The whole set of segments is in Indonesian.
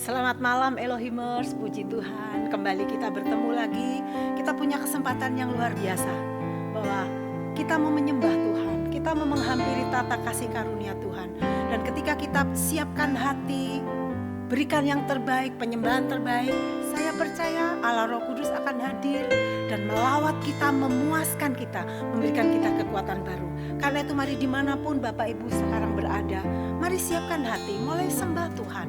Selamat malam Elohimers, puji Tuhan. Kembali kita bertemu lagi. Kita punya kesempatan yang luar biasa bahwa kita mau menyembah Tuhan, kita mau menghampiri tata kasih karunia Tuhan. Dan ketika kita siapkan hati, berikan yang terbaik, penyembahan terbaik, saya percaya Allah Roh Kudus akan hadir dan melawat kita, memuaskan kita, memberikan kita kekuatan baru. Karena itu mari dimanapun Bapak Ibu sekarang berada, mari siapkan hati, mulai sembah Tuhan.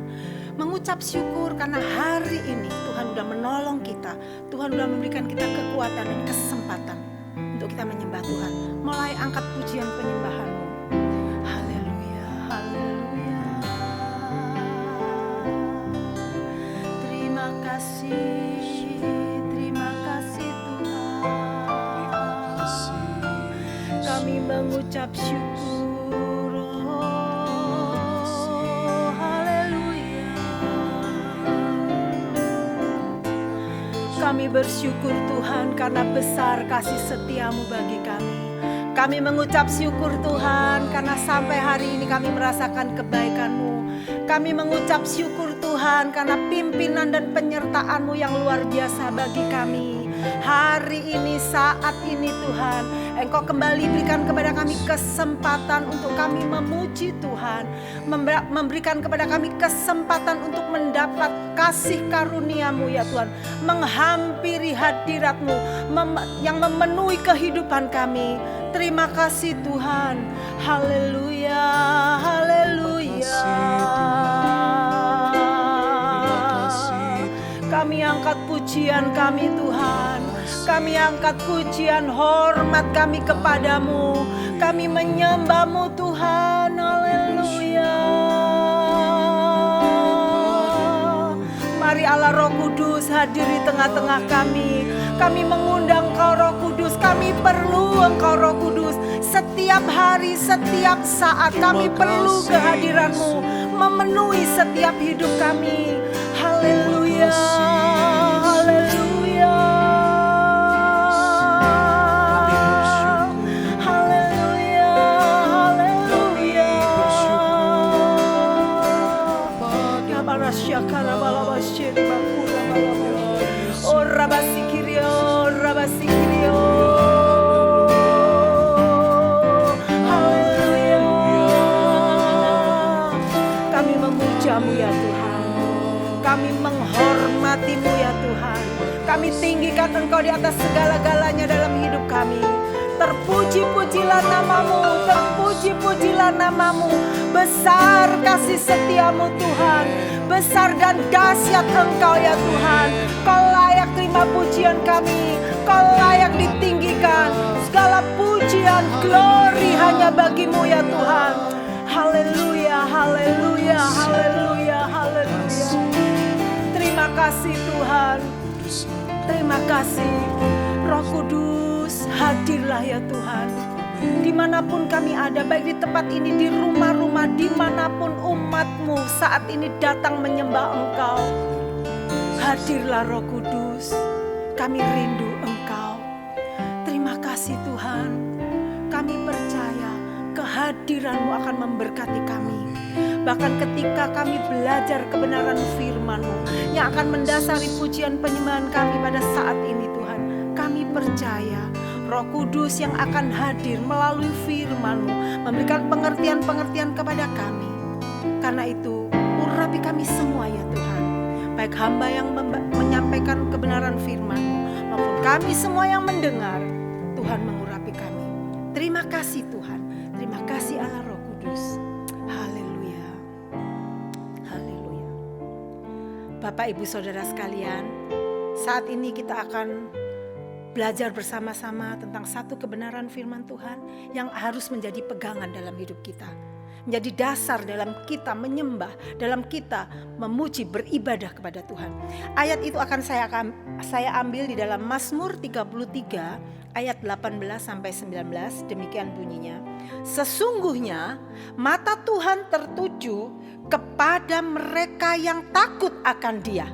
Mengucap syukur karena hari ini Tuhan sudah menolong kita. Tuhan sudah memberikan kita kekuatan dan kesempatan untuk kita menyembah Tuhan. Mulai angkat pujian penyembahanmu. Haleluya, haleluya. Terima kasih Tuhan. Kami mengucap syukur. Kami bersyukur Tuhan karena besar kasih setiamu bagi kami. Kami mengucap syukur Tuhan karena sampai hari ini kami merasakan kebaikan-Mu. Kami mengucap syukur Tuhan karena pimpinan dan penyertaan-Mu yang luar biasa bagi kami. Hari ini, saat ini Tuhan, Engkau kembali berikan kepada kami kesempatan untuk kami memuji Tuhan. Memberikan kepada kami kesempatan untuk mendapat kasih karunia-Mu ya Tuhan. Menghampiri hadirat-Mu yang memenuhi kehidupan kami. Terima kasih Tuhan. Haleluya, haleluya. Kami angkat pujian kami Tuhan. Kami angkat pujian hormat kami kepadamu. Kami menyembah-Mu Tuhan. Haleluya. Mari Allah Roh Kudus hadir di tengah-tengah kami. Kami mengundang Engkau Roh Kudus. Kami perlu Engkau Roh Kudus. Setiap hari, setiap saat kami perlu kehadiran-Mu. Memenuhi setiap hidup kami. Haleluya, haleluya, haleluya, haleluya. Yabarashakara balabashiri bakura balabashiri. Oh rabasikirio, rabasikirio. Haleluya. Kami memuja-Mu ya Tuhan. Kami menghormati-Mu ya Tuhan. Kami tinggikan Engkau di atas segala-galanya dalam hidup kami. Terpuji-pujilah nama-Mu, terpuji-pujilah nama-Mu. Besar kasih setia-Mu Tuhan. Besar dan dahsyat Engkau ya Tuhan. Kau layak terima pujian kami. Kau layak ditinggikan. Segala pujian, glory hanya bagi-Mu ya Tuhan. Haleluya, haleluya, haleluya, haleluya. Terima kasih Tuhan. Terima kasih Roh Kudus, hadirlah ya Tuhan. Dimanapun kami ada, baik di tempat ini, di rumah-rumah, dimanapun umat-Mu saat ini datang menyembah Engkau. Hadirlah Roh Kudus, kami rindu Engkau. Terima kasih Tuhan. Kami percaya kehadiran-Mu akan memberkati kami. Bahkan ketika kami belajar kebenaran firman-Mu yang akan mendasari pujian penyembahan kami pada saat ini Tuhan. Kami percaya Roh Kudus yang akan hadir melalui firman-Mu memberikan pengertian-pengertian kepada kami. Karena itu urapi kami semua ya Tuhan. Baik hamba yang menyampaikan kebenaran firman-Mu maupun kami semua yang mendengar. Tuhan mengurapi kami. Terima kasih Tuhan. Terima kasih Allah Roh Kudus. Bapak Ibu Saudara sekalian, saat ini kita akan belajar bersama-sama tentang satu kebenaran firman Tuhan yang harus menjadi pegangan dalam hidup kita. Menjadi dasar dalam kita menyembah, dalam kita memuji, beribadah kepada Tuhan. Ayat itu akan saya ambil di dalam Mazmur 33 ayat 18-19, demikian bunyinya. Sesungguhnya mata Tuhan tertuju kepada mereka yang takut akan Dia,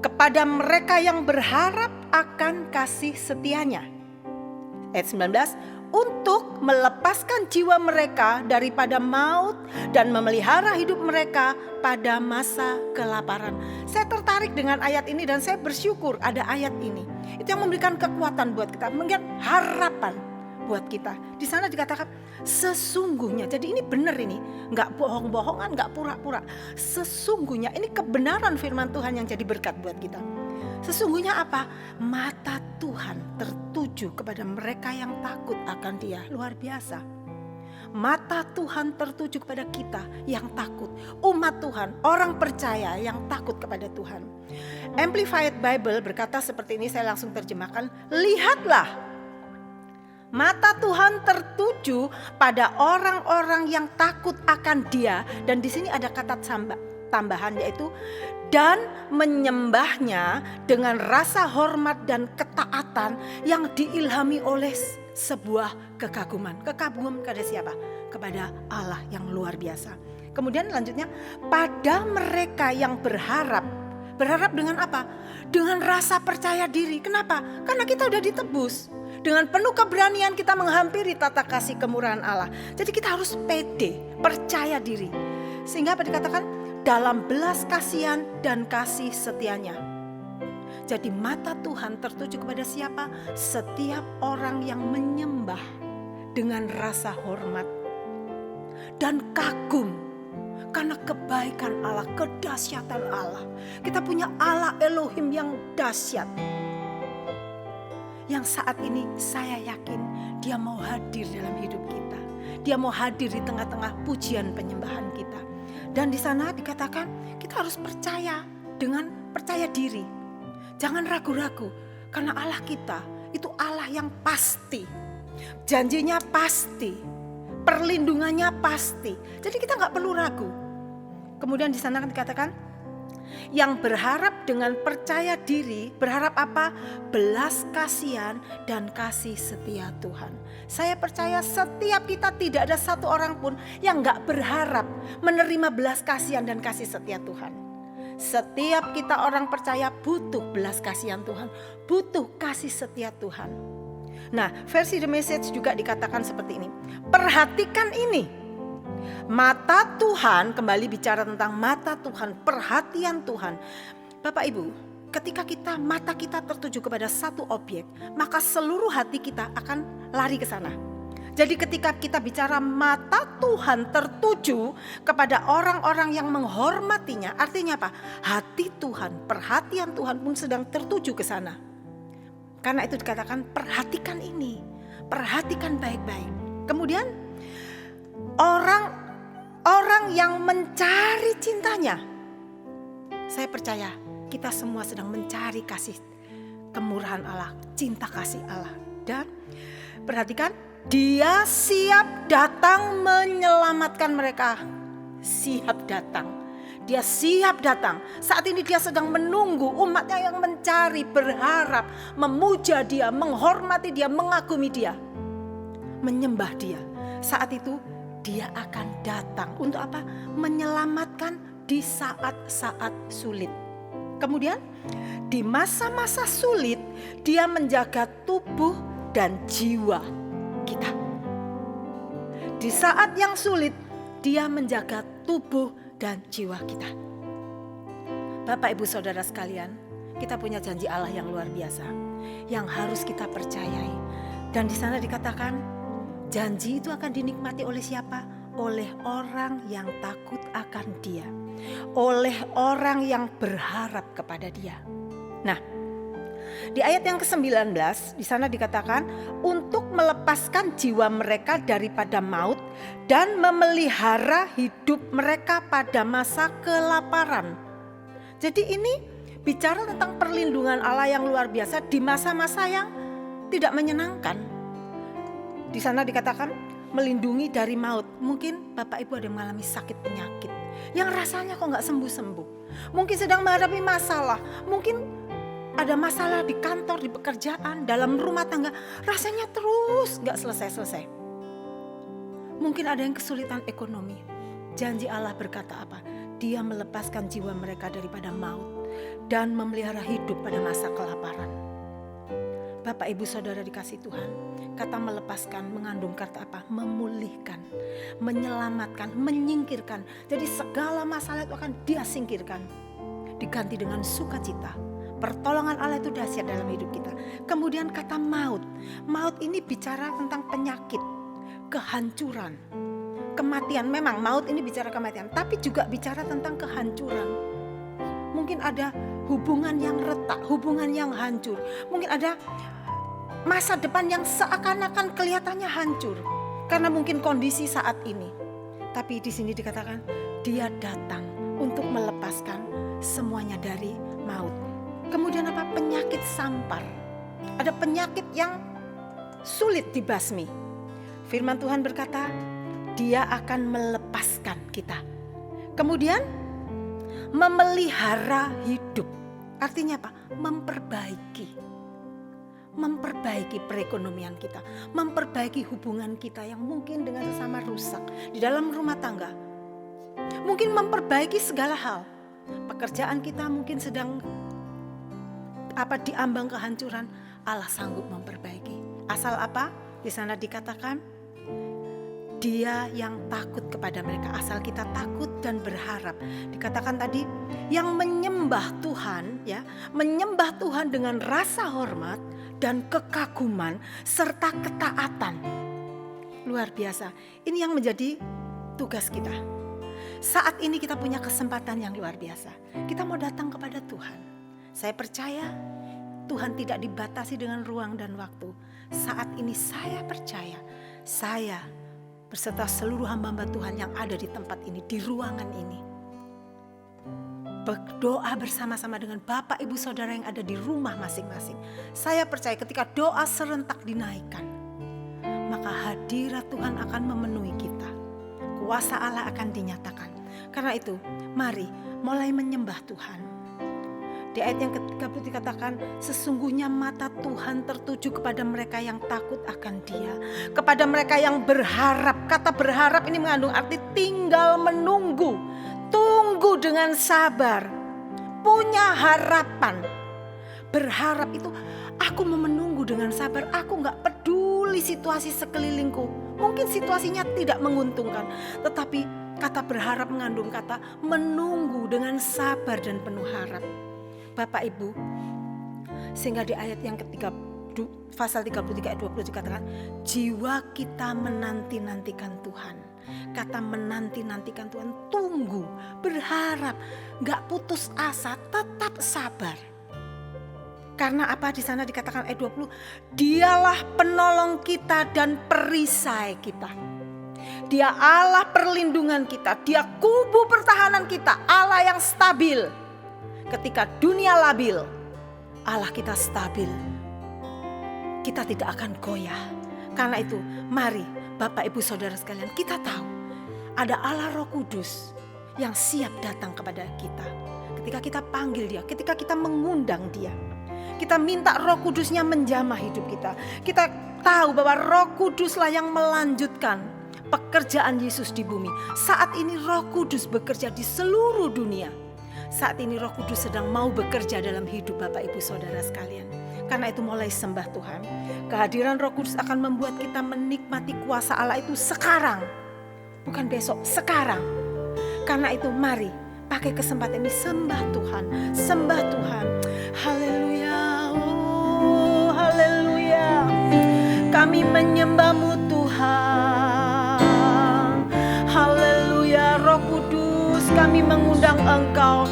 kepada mereka yang berharap akan kasih setia-Nya. Ayat 19, untuk melepaskan jiwa mereka daripada maut dan memelihara hidup mereka pada masa kelaparan. Saya tertarik dengan ayat ini dan saya bersyukur ada ayat ini. Itu yang memberikan kekuatan buat kita, memberikan harapan buat kita. Di sana dikatakan sesungguhnya. Jadi ini benar ini, nggak bohong-bohongan, nggak pura-pura. Sesungguhnya ini kebenaran firman Tuhan yang jadi berkat buat kita. Sesungguhnya apa? Mata Tuhan tertuju kepada mereka yang takut akan Dia. Luar biasa. Mata Tuhan tertuju kepada kita yang takut. Umat Tuhan, orang percaya yang takut kepada Tuhan. Amplified Bible berkata seperti ini, saya langsung terjemahkan. Lihatlah, mata Tuhan tertuju pada orang-orang yang takut akan Dia. Dan di sini ada kata tambahan, yaitu dan menyembahnya dengan rasa hormat dan ketaatan yang diilhami oleh sebuah kekaguman. Kekaguman kepada siapa? Kepada Allah yang luar biasa. Kemudian lanjutnya, pada mereka yang berharap. Berharap dengan apa? Dengan rasa percaya diri. Kenapa? Karena kita udah ditebus. Dengan penuh keberanian kita menghampiri tata kasih kemurahan Allah. Jadi kita harus pede, percaya diri. Sehingga apa dikatakan? Dalam belas kasihan dan kasih setianya. Jadi mata Tuhan tertuju kepada siapa? Setiap orang yang menyembah dengan rasa hormat dan kagum karena kebaikan Allah, kedahsyatan Allah. Kita punya Allah Elohim yang dahsyat, yang saat ini saya yakin Dia mau hadir dalam hidup kita. Dia mau hadir di tengah-tengah pujian penyembahan kita. Dan di sana dikatakan kita harus percaya dengan percaya diri. Jangan ragu-ragu, karena Allah kita itu Allah yang pasti. Janjinya pasti, perlindungannya pasti. Jadi kita nggak perlu ragu. Kemudian di sana dikatakan yang berharap dengan percaya diri, berharap apa? Belas kasihan dan kasih setia Tuhan. Saya percaya setiap kita tidak ada satu orang pun yang gak berharap menerima belas kasihan dan kasih setia Tuhan. Setiap kita orang percaya butuh belas kasihan Tuhan, butuh kasih setia Tuhan. Nah, versi The Message juga dikatakan seperti ini. Perhatikan ini. Mata Tuhan, kembali bicara tentang mata Tuhan, perhatian Tuhan. Bapak Ibu, ketika mata kita tertuju kepada satu objek, maka seluruh hati kita akan lari ke sana. Jadi ketika kita bicara mata Tuhan tertuju kepada orang-orang yang menghormatinya, artinya apa? Hati Tuhan, perhatian Tuhan pun sedang tertuju ke sana. Karena itu dikatakan perhatikan ini, perhatikan baik-baik. Kemudian orang yang mencari cintanya. Saya percaya kita semua sedang mencari kasih kemurahan Allah, cinta kasih Allah. Dan perhatikan, Dia siap datang menyelamatkan mereka. Siap datang. Dia siap datang. Saat ini Dia sedang menunggu umatnya yang mencari, berharap, memuja Dia, menghormati Dia, mengagumi Dia, menyembah Dia. Saat itu Dia akan datang untuk apa? Menyelamatkan di saat-saat sulit. Kemudian di masa-masa sulit Dia menjaga tubuh dan jiwa kita. Di saat yang sulit Dia menjaga tubuh dan jiwa kita. Bapak Ibu Saudara sekalian, kita punya janji Allah yang luar biasa yang harus kita percayai. Dan di sana dikatakan janji itu akan dinikmati oleh siapa? Oleh orang yang takut akan Dia. Oleh orang yang berharap kepada Dia. Nah, di ayat yang ke-19 di sana dikatakan untuk melepaskan jiwa mereka daripada maut dan memelihara hidup mereka pada masa kelaparan. Jadi ini bicara tentang perlindungan Allah yang luar biasa di masa-masa yang tidak menyenangkan. Di sana dikatakan melindungi dari maut. Mungkin Bapak Ibu ada yang mengalami sakit penyakit yang rasanya kok gak sembuh-sembuh. Mungkin sedang menghadapi masalah. Mungkin ada masalah di kantor, di pekerjaan, dalam rumah tangga. Rasanya terus gak selesai-selesai. Mungkin ada yang kesulitan ekonomi. Janji Allah berkata apa? Dia melepaskan jiwa mereka daripada maut dan memelihara hidup pada masa kelaparan. Bapak Ibu Saudara dikasih Tuhan, kata melepaskan mengandung kata apa? Memulihkan, menyelamatkan, menyingkirkan. Jadi segala masalah itu akan Dia singkirkan, diganti dengan sukacita. Pertolongan Allah itu dahsyat dalam hidup kita. Kemudian kata maut. Maut ini bicara tentang penyakit, kehancuran, kematian. Memang maut ini bicara kematian, tapi juga bicara tentang kehancuran. Mungkin ada hubungan yang retak, hubungan yang hancur. Mungkin ada masa depan yang seakan-akan kelihatannya hancur karena mungkin kondisi saat ini. Tapi di sini dikatakan Dia datang untuk melepaskan semuanya dari maut. Kemudian apa? Penyakit sampar. Ada penyakit yang sulit dibasmi. Firman Tuhan berkata, Dia akan melepaskan kita. Kemudian memelihara hidup. Artinya apa? Memperbaiki perekonomian kita, memperbaiki hubungan kita yang mungkin dengan sesama rusak di dalam rumah tangga. Mungkin memperbaiki segala hal. Pekerjaan kita mungkin sedang diambang kehancuran, Allah sanggup memperbaiki. Asal apa? Di sana dikatakan Dia yang takut kepada mereka, asal kita takut dan berharap. Dikatakan tadi yang menyembah Tuhan, ya, menyembah Tuhan dengan rasa hormat dan kekaguman serta ketaatan. Luar biasa. Ini yang menjadi tugas kita. Saat ini kita punya kesempatan yang luar biasa. Kita mau datang kepada Tuhan. Saya percaya Tuhan tidak dibatasi dengan ruang dan waktu. Saat ini saya percaya, saya beserta seluruh hamba-hamba Tuhan yang ada di tempat ini, di ruangan ini, berdoa bersama-sama dengan Bapak Ibu Saudara yang ada di rumah masing-masing. Saya percaya ketika doa serentak dinaikkan, maka hadirat Tuhan akan memenuhi kita. Kuasa Allah akan dinyatakan. Karena itu, mari mulai menyembah Tuhan. Di ayat yang ke-30 dikatakan, sesungguhnya mata Tuhan tertuju kepada mereka yang takut akan Dia, kepada mereka yang berharap. Kata berharap ini mengandung arti tinggal menunggu, tunggu dengan sabar, punya harapan. Berharap itu aku mau menunggu dengan sabar, aku gak peduli situasi sekelilingku. Mungkin situasinya tidak menguntungkan, tetapi kata berharap mengandung kata menunggu dengan sabar dan penuh harap. Bapak Ibu, sehingga di ayat yang ketiga, pasal 33 ayat 20 dikatakan, jiwa kita menanti-nantikan Tuhan. Kata menanti-nantikan Tuhan, tunggu, berharap, gak putus asa, tetap sabar. Karena apa? Di sana dikatakan ayat 20, Dialah penolong kita dan perisai kita. Dia Allah perlindungan kita, Dia kubu pertahanan kita, Allah yang stabil. Ketika dunia labil, Allah kita stabil. Kita tidak akan goyah. Karena itu, mari Bapak Ibu Saudara sekalian, kita tahu ada Allah Roh Kudus yang siap datang kepada kita. Ketika kita panggil Dia, ketika kita mengundang Dia, kita minta Roh Kudusnya menjamah hidup kita. Kita tahu bahwa Roh Kuduslah yang melanjutkan pekerjaan Yesus di bumi. Saat ini Roh Kudus bekerja di seluruh dunia. Saat ini Roh Kudus sedang mau bekerja dalam hidup Bapak Ibu Saudara sekalian. Karena itu mulai sembah Tuhan. Kehadiran Roh Kudus akan membuat kita menikmati kuasa Allah itu sekarang. Bukan besok, sekarang. Karena itu mari pakai kesempatan ini sembah Tuhan. Sembah Tuhan. Haleluya. Oh, haleluya. Kami menyembah-Mu Tuhan. Haleluya. Roh Kudus, kami mengundang Engkau.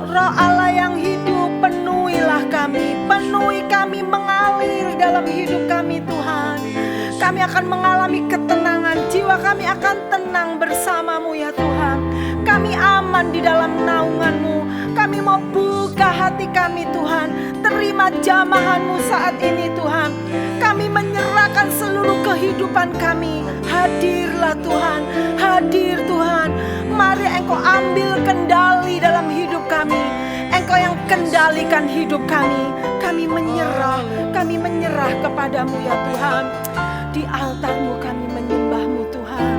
Roh Allah yang hidup, penuhilah kami. Penuhi kami, mengalir dalam hidup kami Tuhan. Kami akan mengalami ketenangan. Jiwa kami akan tenang bersama-Mu ya Tuhan. Kami aman di dalam naungan-Mu. Kami mau buka hati kami Tuhan. Terima jamahan-Mu saat ini Tuhan. Kami menyerahkan seluruh kehidupan kami. Hadirlah Tuhan. Hadir Tuhan. Mari Engkau ambil kendali dalam hidup kami. Engkau yang kendalikan hidup kami. Kami menyerah kepadamu ya Tuhan. Di altar-Mu kami menyembah-Mu Tuhan.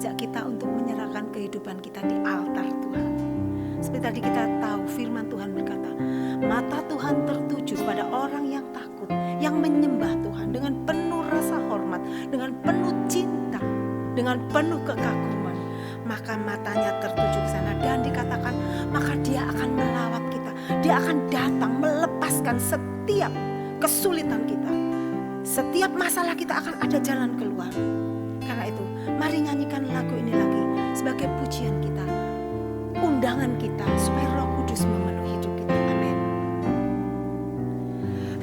mengajak kita untuk menyerahkan kehidupan kita di altar Tuhan. Seperti tadi kita tahu firman Tuhan berkata, mata Tuhan tertuju pada orang yang takut, yang menyembah Tuhan dengan penuh rasa hormat, dengan penuh cinta, dengan penuh kekaguman. Maka matanya tertuju ke sana dan dikatakan, maka dia akan melawat kita. Dia akan datang melepaskan setiap kesulitan kita. Setiap masalah kita akan ada jalan keluar. Karena itu, mari nyanyikan lagu ini lagi sebagai pujian kita, undangan kita supaya Roh Kudus memenuhi hidup kita. Amin.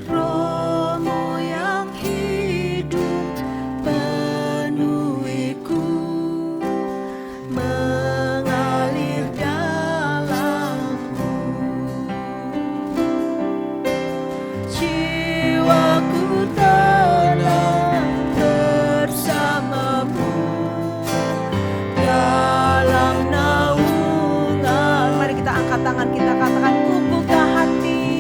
Rohmu yang hidup penuhiku, mengalir dalamku. Jiwaku tenang bersamamu dalam naungan. Mari kita angkat tangan, kita katakan, ku buka hati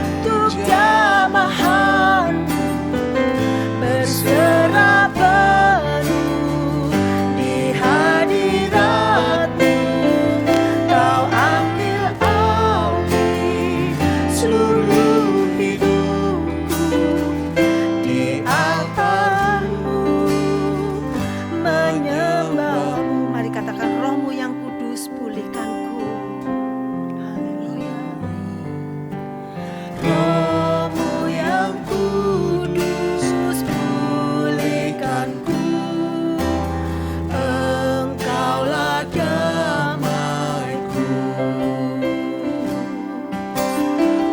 untuk jamahan, berserah penuh di hadirat-Mu. Kau ambil alih seluruh hidupku, di altar-Mu menyembah-Mu. Mari katakan, Roh-Mu yang kudus pulihkanku. Haleluya. Roh-Mu yang kudus pulihkanku, Engkaulah damaiku.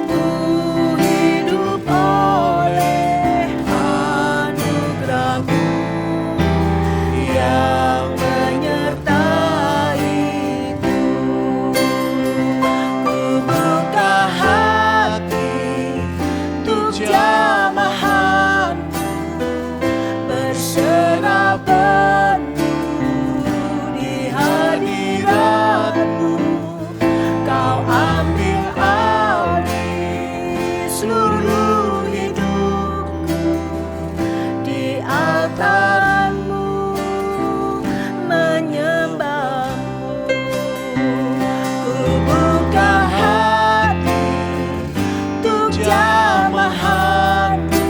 Ku hidup oleh anugerah-Mu yang menyertaiku. Ku buka hati untuk jamahan-Mu, berserah penuh di hadirat-Mu. Kau ambil alih seluruh hidupku, di altar-Mu menyembah-Mu. Ku buka hati untuk jamahan-Mu,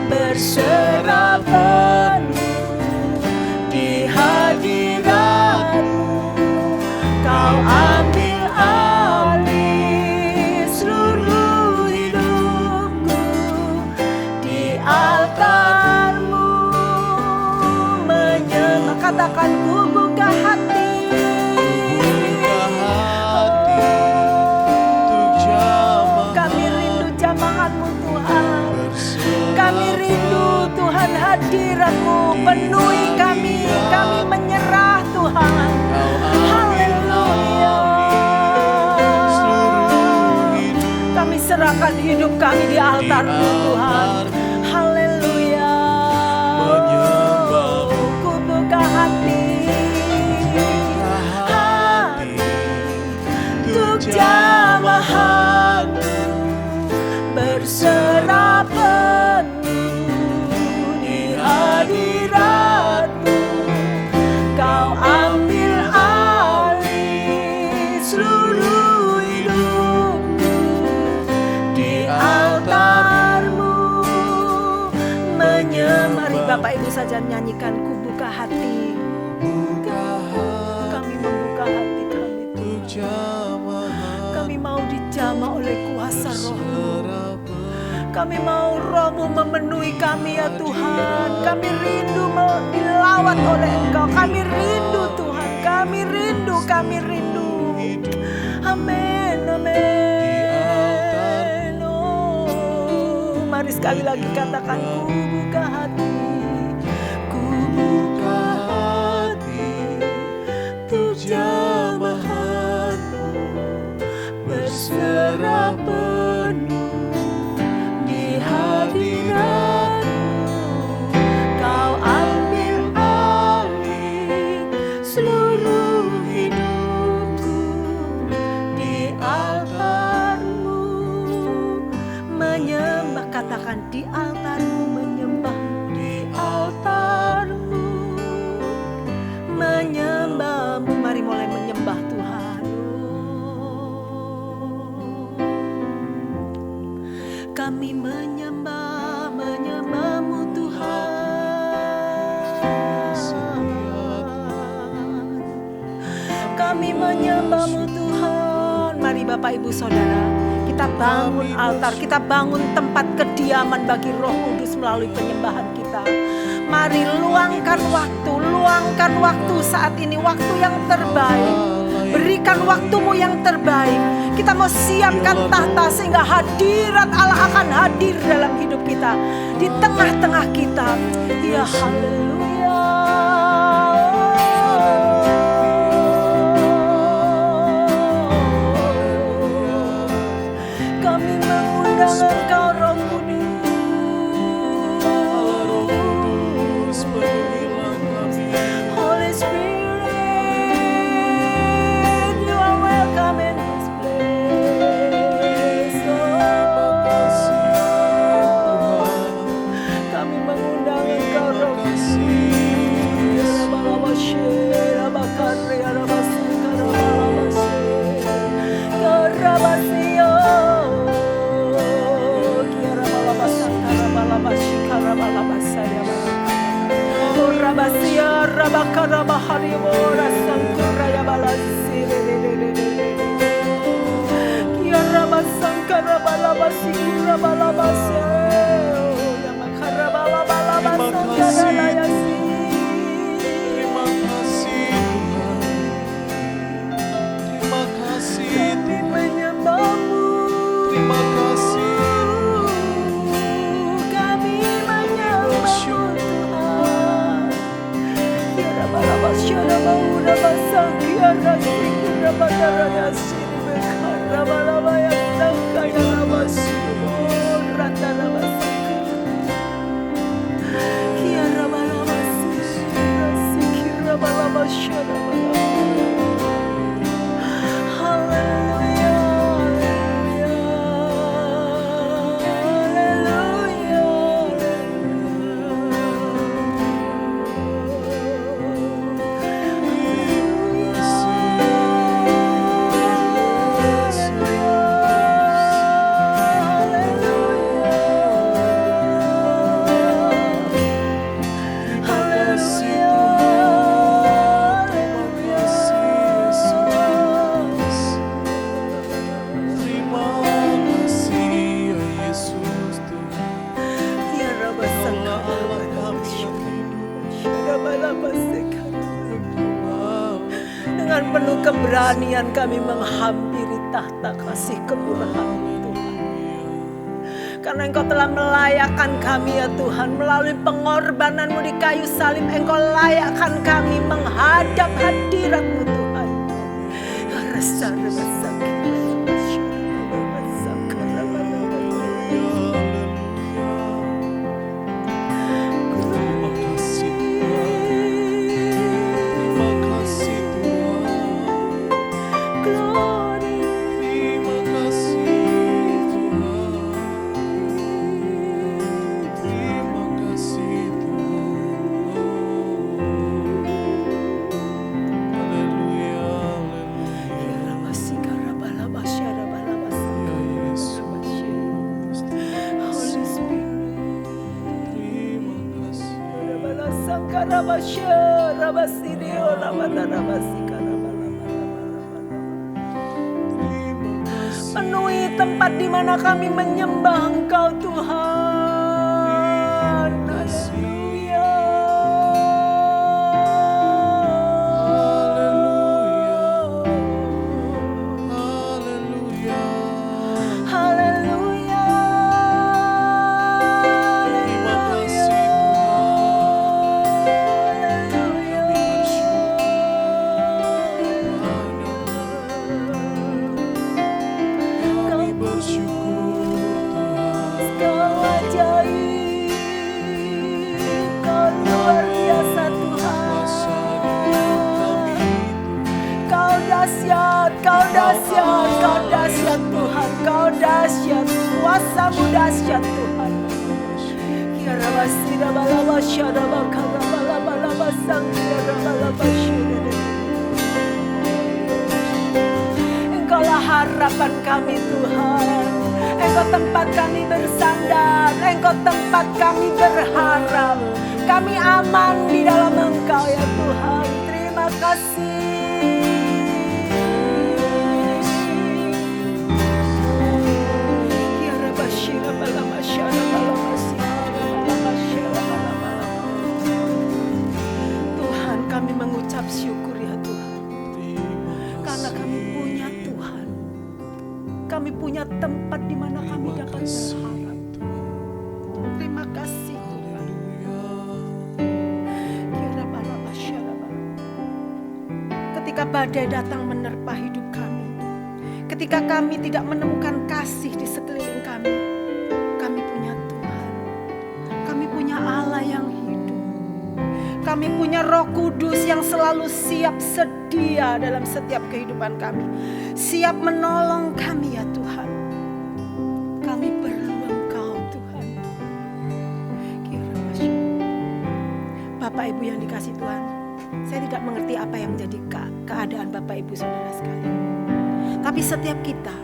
berserah penuh di hadirat-Mu. Kau ambil alih seluruh hidupku, di altar-Mu menyembah. Katakan, ku buka hati untuk jamahan, kami rindu jamahan-Mu Tuhan. Kami rindu Tuhan hadirat-Mu, penuhi kami. Kami menyerah Tuhan. Haleluya. Kami serahkan hidup kami di altar-Mu Tuhan. Haleluya. Menyembah-Mu. Ku buka hati untuk jamahan-Mu, berserah penuh di hadirat-Mu. Kau ambil alih seluruh hidupku, di altar-Mu menyembah. Mari Bapak Ibu saja nyanyikan, ku buka hati. Kami membuka hati kami Tuhan. untuk jamahan, Kami mau dijamah oleh kuasa Roh-Mu. berserah Kami mau Roh-Mu memenuhi kami ya Tuhan. Kami rindu dilawat oleh Engkau. Kami rindu Tuhan. Kami rindu, kami rindu. Amin, amin. Oh, mari sekali lagi katakan, ku buka hati. Ku buka hati untuk jamahan-Mu, berserah penuh di hadirat-Mu. Kau ambil alih seluruh hidupku, di altar-Mu menyembah. Katakan, di altar-Mu menyembah. di menyembah-Mu Tuhan. Mari Bapak Ibu Saudara, kita bangun altar, kita bangun tempat kediaman bagi Roh Kudus melalui penyembahan kita. Mari luangkan waktu saat ini, waktu yang terbaik. Berikan waktumu yang terbaik. Kita mau siapkan tahta sehingga hadirat Allah akan hadir dalam hidup kita, di tengah-tengah kita. Ya haleluya. Kami mengundang Engkau Roh Kudus. Holy Spirit, you are welcome in this place. Kami mengundang Engkau Roh Kudus. Rabasia rabakara bahari mora sangkura balasi kia rabasangkara balabasi rabalabasi yamakara balabalabasangkara layasi. Terima kasih Tuhan. Terima kasih Kami menyembah-Mu. Terima kasih Kami menyembah-Mu Tuhan. Syara maura basangkia rasiki rabadara yasiri bekara balabaya sangkaya rabasuru rata rabasangka kia rabalabasi rasiki rabalabasyara haleluya haleluya dengan penuh keberanian kami menghampiri tahta kasih kemurahan Tuhan. Karena Engkau telah melayakkan kami ya Tuhan, melalui pengorbanan-Mu di kayu salib, Engkau layakkan kami menghadap hadirat-Mu Tuhan. Penuhi tempat di mana kami menyembah Engkau Tuhan. Haleluya. Haleluya. Haleluya. Terima kasih Kami bersyukur Tuhan. Kau ajaib, Kau luar biasa Tuhan. Kau dahsyat, Kau dahsyat, Kau dahsyat Tuhan. Kau dahsyat, kuasa-Mu dahsyat Tuhan. Ya Rabasi Rabalabasya Rabakara Balabalabasang Ya Rabalabasya. Engkaulah harapan kami Tuhan. Engkau tempat kami bersandar, Engkau tempat kami berharap. Kami aman di dalam Engkau ya Tuhan. Terima kasih. Kami mengucap syukur ya Tuhan, karena kami punya Tuhan. Kami punya tempat di mana kami dapat berharap. Terima kasih Tuhan. Ketika badai datang menerpa hidup kami, ketika kami tidak menemukan kasih di sekeliling kami, kami punya Tuhan. Kami punya Allah yang hidup. Kami punya Roh Kudus yang selalu siap sedia dalam setiap kehidupan kami. Siap menolong kami ya Tuhan. Kami perlu Engkau Tuhan. Bapak Ibu yang dikasih Tuhan, saya tidak mengerti apa yang menjadi keadaan Bapak Ibu Saudara sekalian. Tapi setiap kita,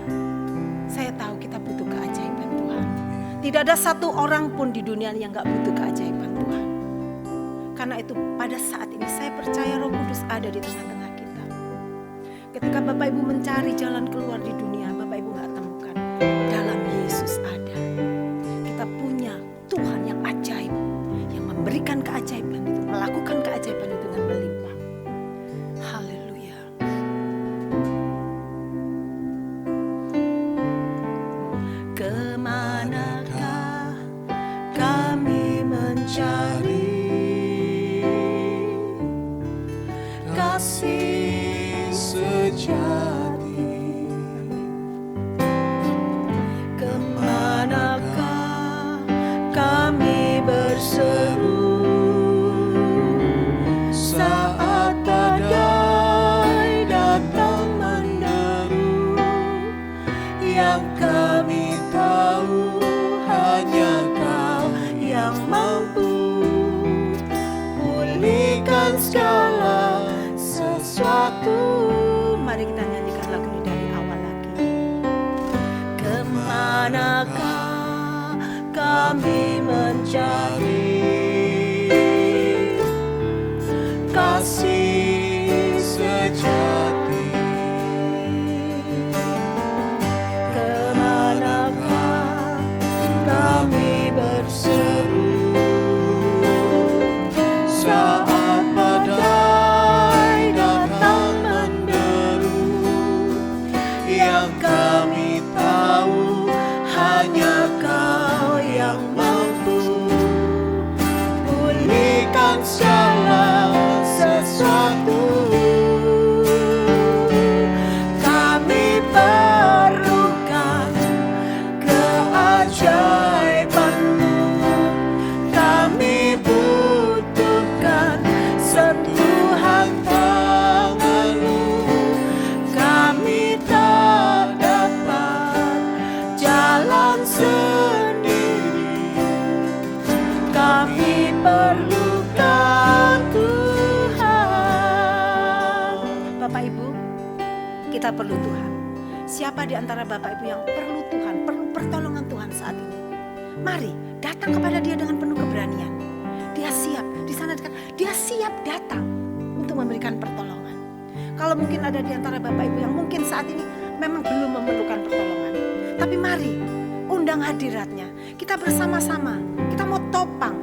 saya tahu kita butuh keajaiban Tuhan. Tidak ada satu orang pun di dunia yang gak butuh keajaiban Tuhan. Karena itu pada saat ini saya percaya Roh Kudus ada di tengah-tengah kita. Ketika Bapak Ibu mencari jalan keluar di dunia, Bapak Ibu gak temukan. Dalam Yesus ada. Kita punya Tuhan yang ajaib, yang memberikan keajaiban itu, melakukan keajaiban itu dengan melimpah. Haleluya. Kemanakah kami mencari kasih sejati? Kemanakah kami berseru saat badai datang menderu? Yang kami tahu hanya Kau yang mampu pulihkan segala sesuatu. Mari kita nyanyikan lagu ini dari awal lagi. Kemanakah kami mencari kasih Sejati, kemanakah kami berseru saat badai datang menderu, yang kami tahu hanya Kau yang mampu pulihkan segala sesuatu. kami perlukan keajaiban-Mu. Kami butuhkan sentuhan tangan-Mu. Kami tak dapat jalan sendiri. Kami perlukan Tuhan. Bapak Ibu, kita perlu Tuhan. Siapa di antara Bapak Ibu yang perlu Tuhan, perlu pertolongan Tuhan saat ini? Mari datang kepada Dia dengan penuh keberanian. Dia siap, di sana Dia siap datang untuk memberikan pertolongan. Kalau mungkin ada di antara Bapak Ibu yang mungkin saat ini memang belum memerlukan pertolongan, tapi mari undang hadiratnya. Kita bersama-sama, kita mau topang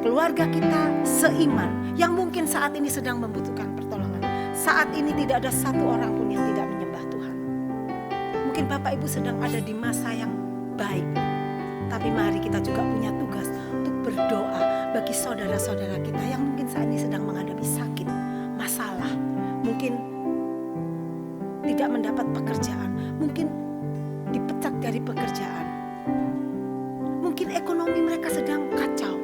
keluarga kita seiman yang mungkin saat ini sedang membutuhkan pertolongan. Saat ini tidak ada satu orang pun yang tidak menyembah Tuhan. Mungkin Bapak Ibu sedang ada di masa yang baik, tapi mari kita juga punya tugas untuk berdoa bagi saudara-saudara kita yang mungkin saat ini sedang menghadapi sakit, masalah, mungkin tidak mendapat pekerjaan, mungkin dipecat dari pekerjaan, mungkin ekonomi mereka sedang kacau,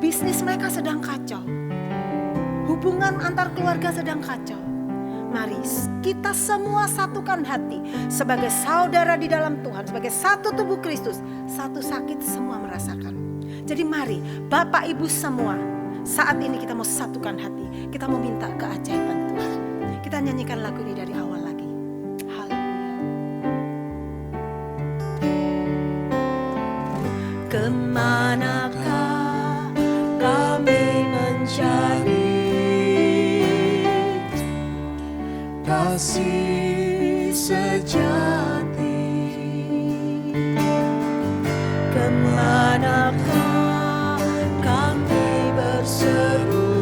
bisnis mereka sedang kacau, hubungan antar keluarga sedang kacau. Mari kita semua satukan hati sebagai saudara di dalam Tuhan, sebagai satu tubuh Kristus. Satu sakit semua merasakan. Jadi mari Bapak Ibu semua, saat ini kita mau satukan hati. Kita mau minta keajaiban Tuhan. Kita nyanyikan lagu ini dari awal lagi. Haleluya. Kemanakah kami mencari kasih sejati? Kemanakah kami berseru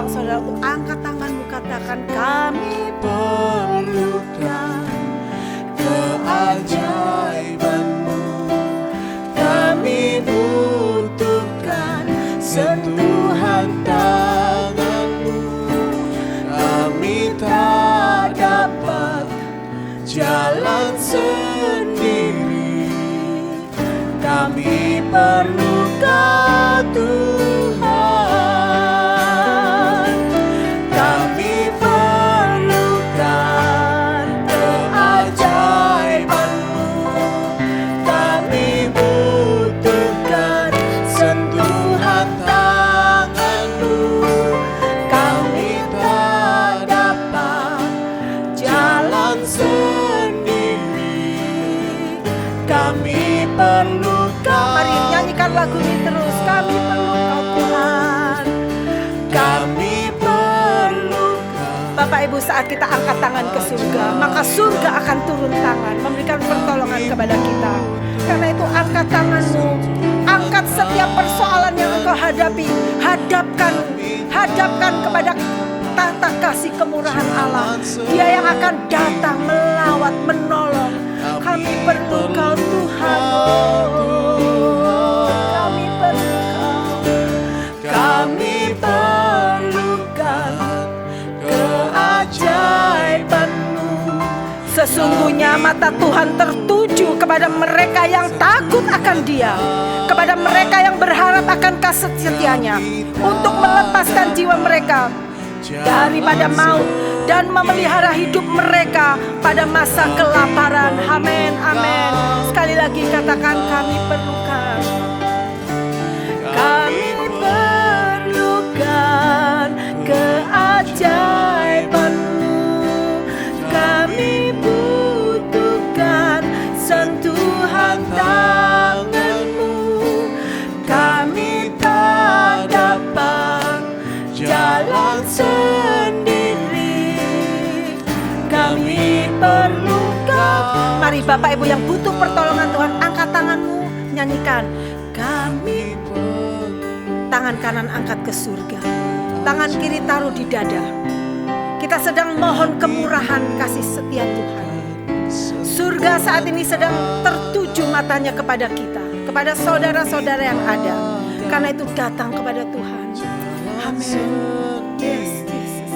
undang saudara untuk angkat tanganmu, katakan kami perlukan keajaiban-Mu, kami butuhkan sentuhan tangan-Mu, kami tak dapat jalan sendiri, kami perlu Kau Tuhan, kami perlukan keajaiban-Mu, kami butuhkan sentuhan tangan-Mu, kami tak dapat jalan sendiri, kami perlu Kau. Mari nyanyikan lagu ini terus. Kami perlu Kau Tuhan. Kami perlu Bapak Ibu, saat kita angkat tangan ke surga, maka surga akan turun tangan memberikan pertolongan kepada kita. Karena itu angkat tanganmu, angkat setiap persoalan yang engkau hadapi, hadapkan kepada tata kasih kemurahan Allah. Dia yang akan datang melawat, menolong. Kami perlu Kau Tuhan, kami perlu Kau. Kami perlukan keajaiban-Mu. Sesungguhnya mata Tuhan tertuju kepada mereka yang takut akan Dia, kepada mereka yang berharap akan kasih setianya, untuk melepaskan jiwa mereka daripada maut dan memelihara hidup mereka pada masa kelaparan. Amin, amin. Sekali lagi katakan kami perlukan. Kami perlukan keajaiban-Mu, kami butuhkan sentuhan tangan-Mu, kami tak dapat jalan sendiri, kami perlu Kau. Mari Bapak Ibu yang butuh pertolongan Tuhan, angkat tanganmu, nyanyikan. Kami, tangan kanan angkat ke surga, tangan kiri taruh di dada. Kita sedang mohon kemurahan kasih setia Tuhan. Surga saat ini sedang tertuju matanya kepada kita, kepada saudara-saudara yang ada. Karena itu datang kepada Tuhan. Amin. Yes, Jesus.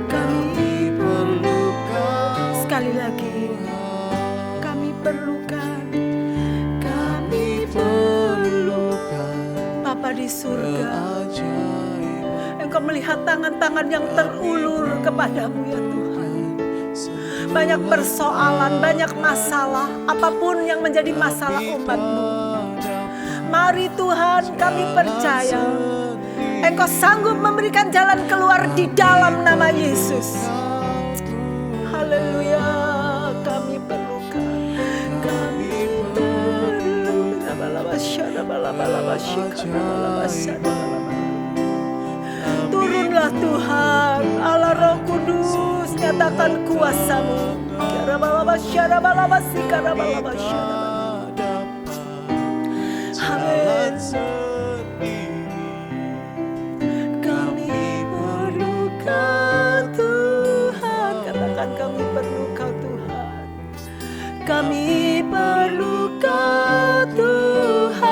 Kami perlukan, sekali lagi, kami perlukan Bapa di surga. Engkau melihat tangan-tangan yang terulur kepadamu ya Tuhan. Banyak persoalan, banyak masalah, apapun yang menjadi masalah umat-Mu. Mari Tuhan, kami percaya Engkau sanggup memberikan jalan keluar di dalam nama Yesus. Haleluya, kami perlukan. Kami turunlah Tuhan, Allah Roh Kudus, nyatakan kuasa-Mu. Amin. Kami perlukan Tuhan. Katakan kami perlukan Tuhan. Kami perlukan Tuhan.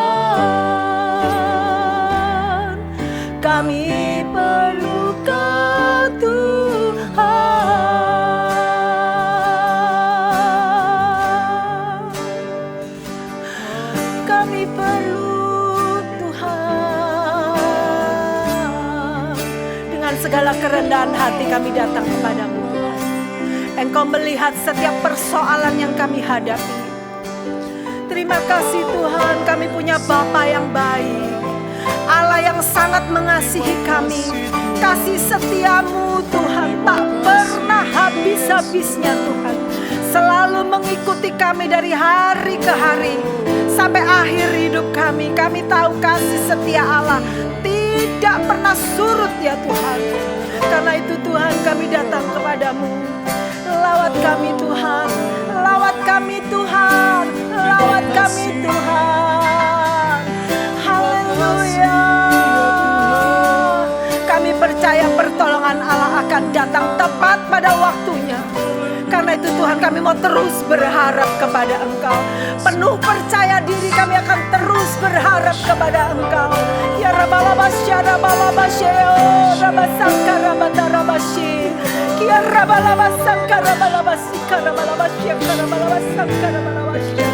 Kami perlukan Tuhan. Kami perlu Tuhan. Dengan segala kerendahan hati kami datang kepadamu Tuhan. Engkau melihat setiap persoalan yang kami hadapi. Terima kasih Tuhan, kami punya Bapa yang baik, Allah yang sangat mengasihi kami. Kasih setiamu Tuhan tak pernah habis-habisnya Tuhan. Selalu mengikuti kami dari hari ke hari sampai akhir hidup kami. Kami tahu kasih setia Allah tidak pernah surut ya Tuhan. Karena itu Tuhan kami datang kepadamu. Lawat kami Tuhan, lawat kami Tuhan, lawat kami Tuhan. Haleluya. Kami percaya akan datang tepat pada waktunya. Karena itu Tuhan, kami mau terus berharap kepada Engkau. Penuh percaya diri kami akan terus berharap kepada Engkau. Ya Rabalabasya Rabalabasya Rabasangka Rabatarabasya Kia Rabalabasangka Rabalabasika Rabalabasya Rabalabasangka Rabalabasya.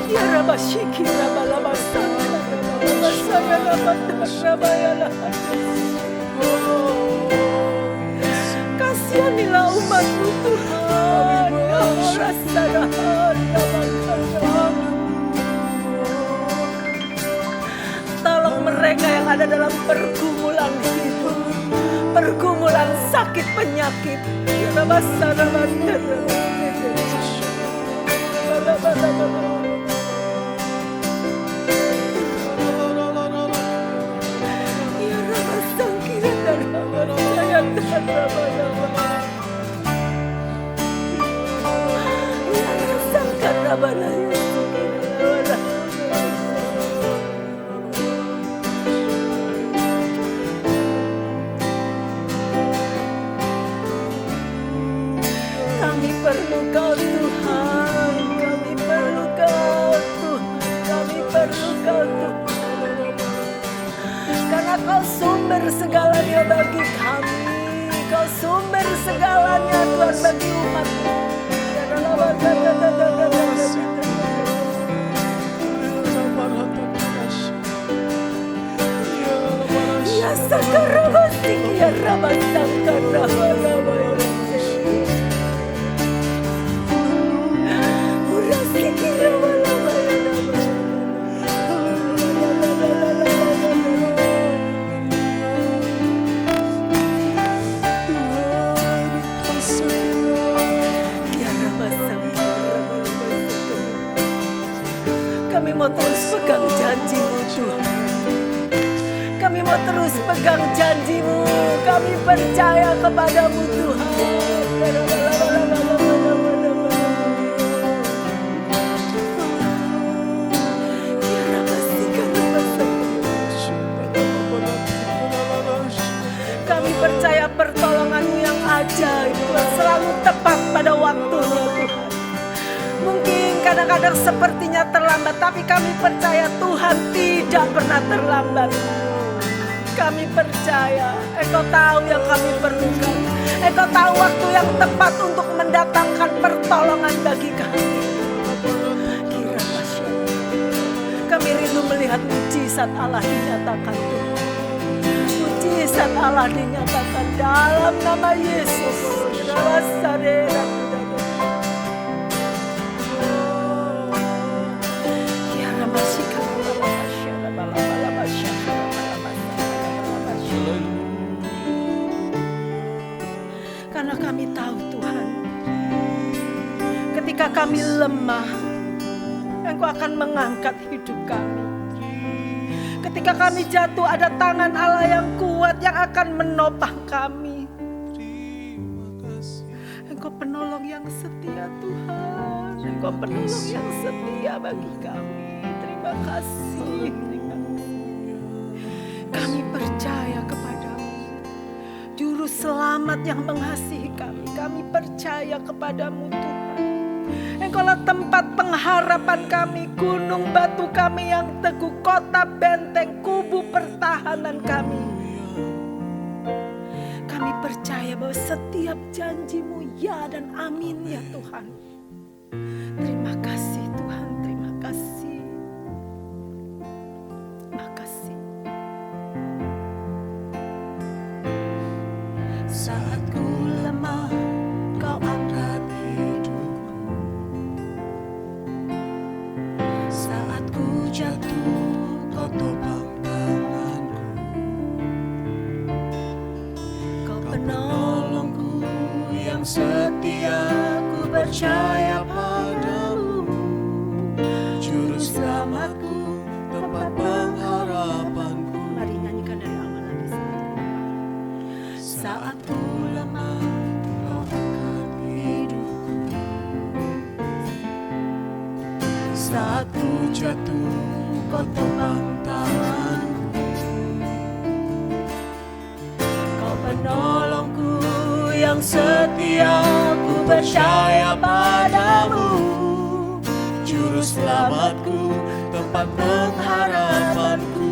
Ya Rabashiki Rabalabasangka Rabalabasaya Rabatarabaya. Kasihanilah umat-Mu Tuhan. Tolong mereka yang ada dalam pergumulan hidup, pergumulan sakit penyakit. Kami perlu Kau Tuhan, kami perlu Kau Tuhan, kami perlu Kau Tuhan. Karena Kau sumber segalanya bagi kami, Kau sumber segalanya Tuhan bagi umat-Mu. Ya sakarabasik ya rabasakarabaya. Kami mau terus pegang janji-Mu Tuhan. Kami mau terus pegang janji-Mu. Kami percaya kepada-Mu Tuhan. Kami percaya pertolongan-Mu yang ajaib Tuhan, selalu tepat pada waktunya Tuhan. Mungkin kadang-kadang sepertinya terlambat, tapi kami percaya Tuhan tidak pernah terlambat. Kami percaya Engkau tahu yang kami perlukan. Engkau tahu waktu yang tepat untuk mendatangkan pertolongan bagi kami. Kami rindu melihat mujizat Allah dinyatakan Tuhan. Mujizat Allah dinyatakan dalam nama Yesus. Karena kami tahu Tuhan, ketika kami lemah, Engkau akan mengangkat hidup kami. Ketika kami jatuh, ada tangan Allah yang kuat yang akan menopang kami. Engkau penolong yang setia Tuhan. Engkau penolong yang setia bagi kami. Terima kasih. Kami percaya kepada-Mu, Juru Selamat yang mengasihi kami. Kami percaya kepada-Mu Tuhan. Engkaulah tempat pengharapan kami, gunung batu kami yang teguh, kota benteng, kubu pertahanan kami. Kami percaya bahwa setiap janji-Mu ya dan amin ya Tuhan. Terima kasih Tuhan, terima kasih. Terima kasih. Saat ku lemah, Kau angkat hidupku. Saat ku jatuh, Kau topang tanganku. Kau penolongku yang setia, ku percaya padamu. Juru selamatku, tempat pengharapanku. Mari nyanyikan dari awal lagi. Saat ku lemah, Kau angkat hidupku. Saat ku jatuh, Kau topang tanganku. setia, ku percaya padamu. Juru selamatku, tempat pengharapanku.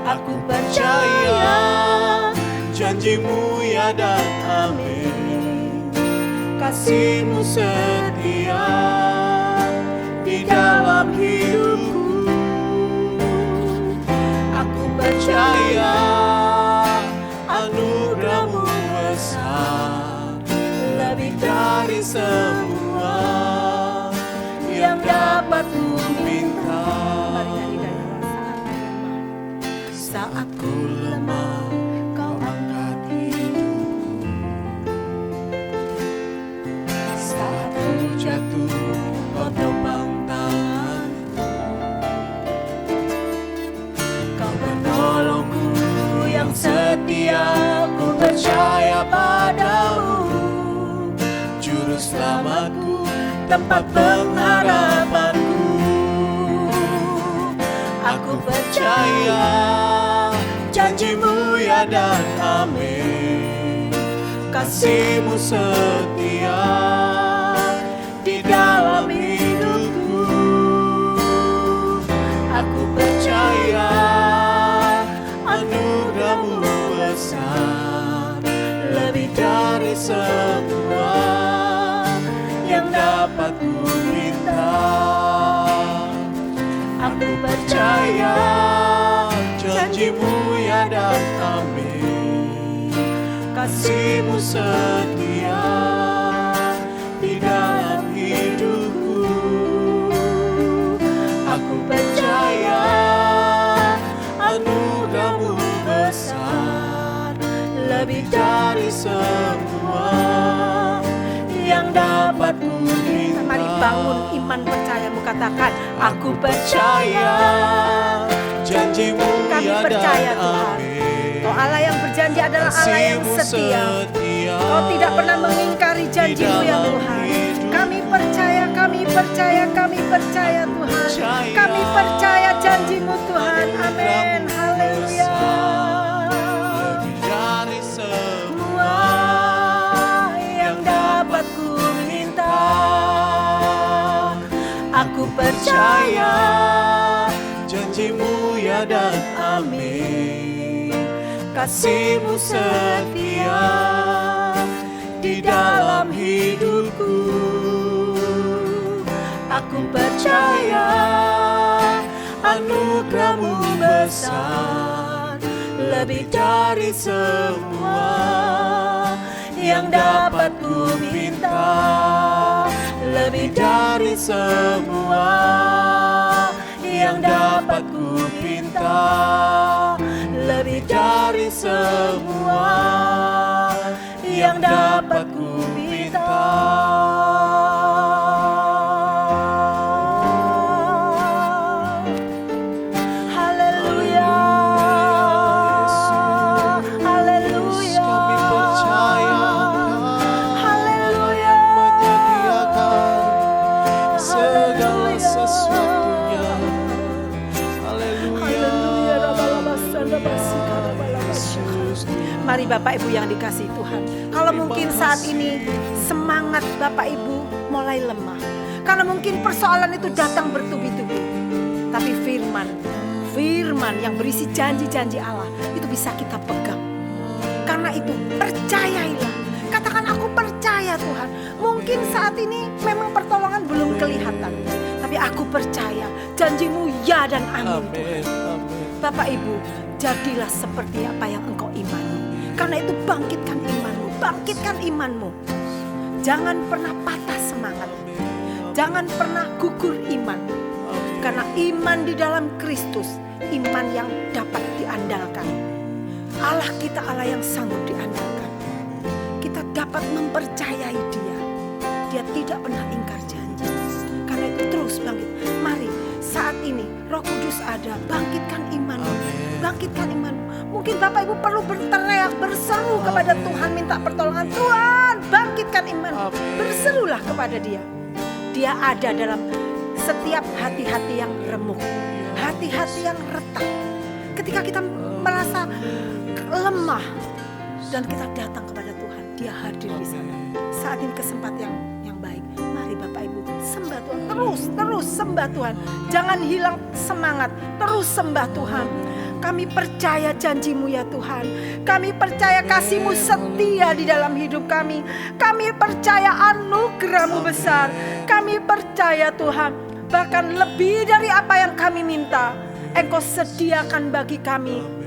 Aku percaya janjimu ya dan amin. Kasihmu setia di dalam hidupku. Aku percaya anugerahmu besar, lebih dari semua yang dapat ku minta. Saat ku lemah, kau angkat hidupku. Saat ku jatuh, kau topang tanganku. Kau penolongku yang setia, ku percaya padamu. Juru selamatku, tempat pengharapanku. Aku percaya janjimu ya dan amin. Kasihmu setia di dalam hidupku. Aku percaya anugerahmu besar, lebih dari semua yang dapat ku minta. Aku percaya janjimu ya dan amin. Kasihmu setia di dalam hidupku. Aku percaya anugerahmu besar, lebih dari semua yang dapat ku minta. Mari bangun iman percayamu, katakan Aku percaya janjimu kami ya percaya dan Tuhan. amin. Kau Allah yang berjanji adalah Allah yang Kasihmu setia. setia Kau tidak pernah mengingkari janjimu ya Tuhan. Kami percaya, kami percaya, kami percaya Tuhan. Kami percaya janjimu Tuhan. Amin. Haleluya. lebih dari semua Yang dapat ku minta, aku percaya janjimu ya dan amin. Kasihmu setia di dalam hidupku. Aku percaya anugerahmu besar, lebih dari semua yang dapat ku minta. Lebih dari semua yang dapat ku minta. Lebih dari semua yang dapat ku minta. haleluya. Haleluya. Kami percaya Haleluya. menyediakan segala sesuatunya. Haleluya. Mari Bapak Ibu yang dikasihi Tuhan, kalau mungkin saat ini semangat Bapak Ibu mulai lemah, karena mungkin persoalan itu datang bertubi-tubi, tapi firman yang berisi janji-janji Allah itu bisa kita pegang. Karena itu percayailah, katakan aku percaya Tuhan. Mungkin saat ini memang pertolongan belum kelihatan, tapi aku percaya janjimu ya dan amin Tuhan. Amin. Bapak Ibu, jadilah seperti apa yang engkau imani. Karena itu bangkitkan imanmu, bangkitkan imanmu. Jangan pernah patah semangat. Jangan pernah gugur iman. Karena iman di dalam Kristus, iman yang dapat diandalkan. Allah kita Allah yang sanggup diandalkan. Kita dapat mempercayai Dia. Dia tidak pernah ingkar janji. Karena itu terus bangkit. Mari saat ini Roh Kudus ada, bangkitkan imanmu. Bangkitkan imanmu. Mungkin Bapak Ibu perlu berteriak, berseru kepada Tuhan, minta pertolongan. Tuhan, bangkitkan imanmu. Berserulah kepada Dia. Dia ada dalam setiap hati-hati yang remuk, hati-hati yang retak. Ketika kita merasa lemah, Dan kita datang kepada Tuhan, Dia hadir di sana. Saat ini kesempatan yang baik. Mari Bapak Ibu sembah Tuhan, terus sembah Tuhan. Jangan hilang semangat, terus sembah Tuhan. Kami percaya janji-Mu ya Tuhan. Kami percaya kasih-Mu setia di dalam hidup kami. Kami percaya anugerah-Mu besar. Kami percaya Tuhan, bahkan lebih dari apa yang kami minta, Engkau sediakan bagi kami.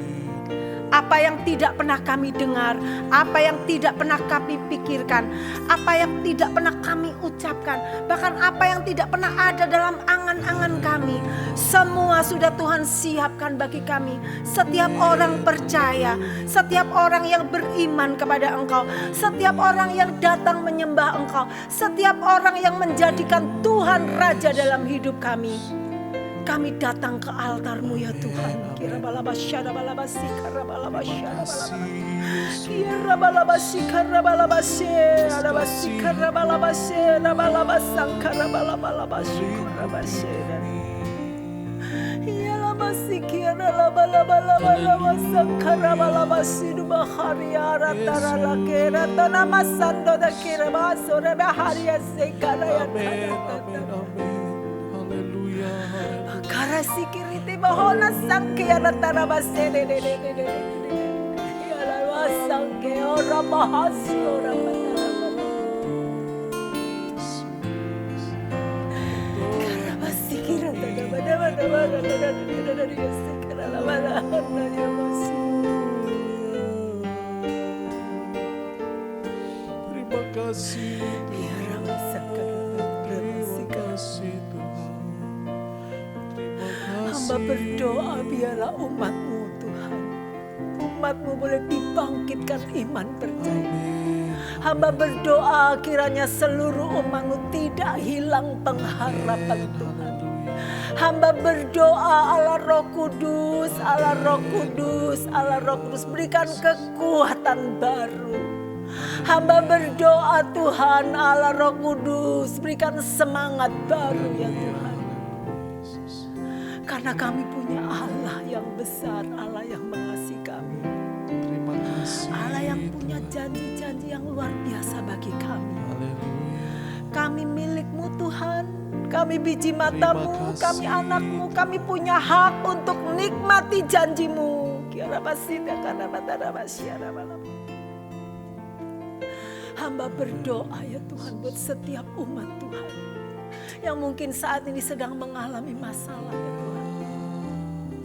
Apa yang tidak pernah kami dengar, apa yang tidak pernah kami pikirkan, apa yang tidak pernah kami ucapkan, bahkan apa yang tidak pernah ada dalam angan-angan kami, semua sudah Tuhan siapkan bagi kami. Setiap orang percaya, setiap orang yang beriman kepada Engkau, setiap orang yang datang menyembah Engkau, setiap orang yang menjadikan Tuhan Raja dalam hidup kami. Kami datang ke altar-Mu ya Tuhan. Kira balabasya balabasi kara balabasya kira balabasi kara balabasya balabasi kara balabasya balabasang kara balabasya kara balabasya. Ya labasi kira balabasang kara balabasya dubaharia ratara lakera tanama sando da kira basore baharia sekara ya. Karasi kiriti bahona sangke ana tarabase de ya la sangke ora bahasi ora matarabala karabasi kirata bada sekara la bala ya masi. Terima kasih Ya ramasakara Terima kasih Tuhan. Hamba berdoa biarlah umat-Mu Tuhan, umat-Mu boleh dibangkitkan iman percaya. Hamba berdoa kiranya seluruh umat-Mu tidak hilang pengharapan Tuhan. Hamba berdoa Allah Roh Kudus, Allah Roh Kudus, Allah Roh Kudus berikan kekuatan baru. Hamba berdoa Tuhan Allah Roh Kudus berikan semangat baru ya Tuhan. Karena kami punya Allah yang besar, Allah yang mengasihi kami. Terima kasih. Allah yang punya janji-janji yang luar biasa bagi kami. Haleluya. Kami milik-Mu Tuhan, kami biji mata-Mu, Terima kasih. kami anak-Mu, kami punya hak untuk nikmati janji-Mu. Hamba berdoa ya Tuhan buat setiap umat Tuhan yang mungkin saat ini sedang mengalami masalah ya Tuhan.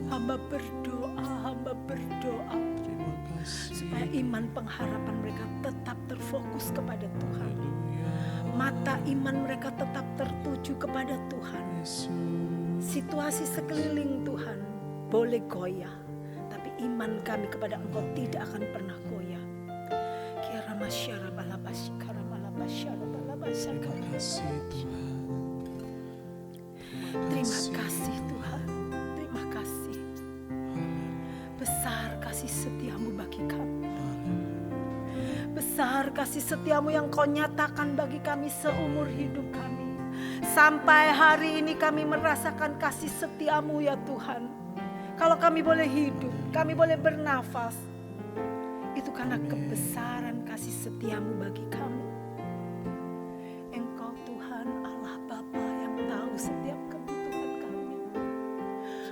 Hamba berdoa Terima kasih. supaya iman pengharapan mereka tetap terfokus kepada Tuhan. Haleluya. Mata iman mereka tetap tertuju kepada Tuhan. Yesus. Situasi sekeliling Tuhan boleh goyah, tapi iman kami kepada Engkau tidak akan pernah goyah. Kira masyara balabasi kara balabasya balabasya kara. Terima kasih Tuhan. Terima kasih Tuhan, terima kasih. Besar kasih setia-Mu bagi kami. Besar kasih setia-Mu yang Kau nyatakan bagi kami seumur hidup kami. Sampai hari ini kami merasakan kasih setia-Mu ya Tuhan. Kalau kami boleh hidup, kami boleh bernafas, itu karena kebesaran kasih setia-Mu bagi kami. Engkau Tuhan Allah Bapa yang tahu setiap kebutuhan kami.